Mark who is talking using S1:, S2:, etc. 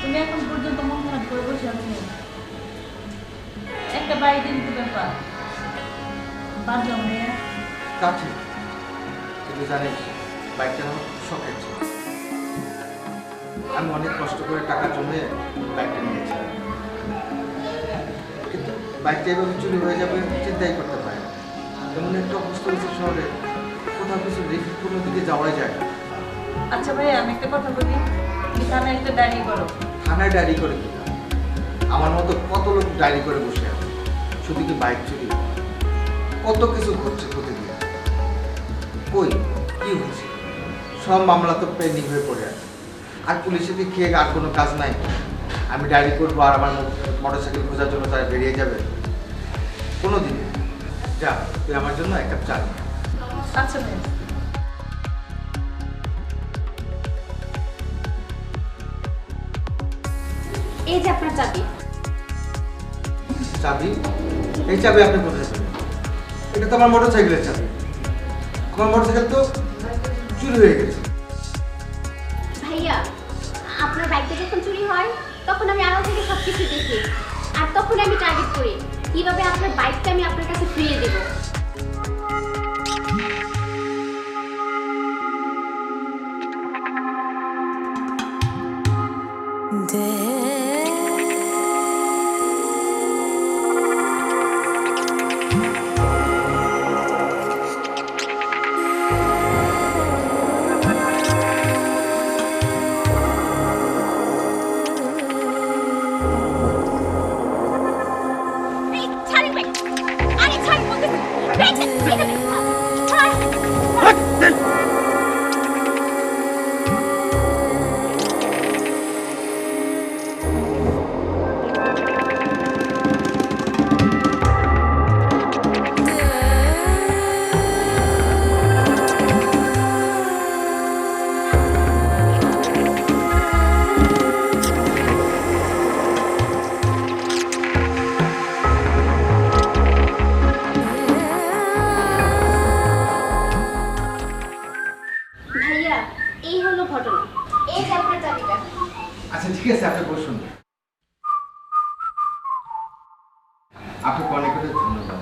S1: তুমি এখন পর্যন্ত মন খারাপ করে বসে আছো। একটা বাড়ি দিন তো ব্যাপার বাদ যাও মেয়ে।
S2: তা ঠিক, কিন্তু জানিস বাইকটা আমার খুব শখের ছিল। আমি অনেক কষ্ট করে টাকা জমিয়ে বাইকটা নিয়েছিলাম, কিন্তু বাইকটা এভাবে চুরি হয়ে যাবে চিন্তাই করতে পারি না। এমন একটা অবস্থা হয়েছে শহরে, কোথাও কিছু রেখে কোনো দিকে যাওয়াই যায় না।
S1: আচ্ছা ভাই আমি একটা কথা বলি, তুমি থানায় একটা ডায়েরি করো।
S2: থানায় ডায়েরি করে কি লাভ? আমার মতো কত লোক ডায়েরি করে বসে আছে, শুধু কি বাইক চুরি? কত কিছু ঘটছে প্রতিদিন। কই কি হচ্ছে? সব মামলা তো পেন্ডিং হয়ে পড়ে আছে, আর পুলিশের কি খেয়ে আর কোনো কাজ নাই? আমি ডায়েরি করবো আর আমার মোটরসাইকেল খোঁজার জন্য তারা বেরিয়ে যাবে? কোনো দিনে যা, তুই আমার জন্য এক কাপ চা নিয়ে আয়।
S1: আচ্ছা ভাই।
S3: এই যে আপনার চাবি।
S2: চাবি? এই চাবি আপনি কোথায় পেলেন? এটা তো আমার মোটরসাইকেলের চাবি। আমার মোটরসাইকেল তো চুরি হয়ে গেছে।
S3: ভাইয়া, আপনার বাইকটা যখন চুরি হয় তখন আমি আড়াল থেকে সবকিছু দেখি, আর তখন আমি টার্গেট করি কিভাবে আপনার বাইকটা আমি আপনার কাছে ফিরিয়ে দেব। এই, ছাড়েন বাইক। আরে ছাড়েন বলতেছি। ব্রেক দেন, ব্রেক দেন। ছাড়। ভাইয়া, এই হলো ঘটনা। এই যে আপনার চাবিটা।
S2: আচ্ছা ঠিক আছে, আপনি বসুন। আপনাকে অনেক অনেক ধন্যবাদ।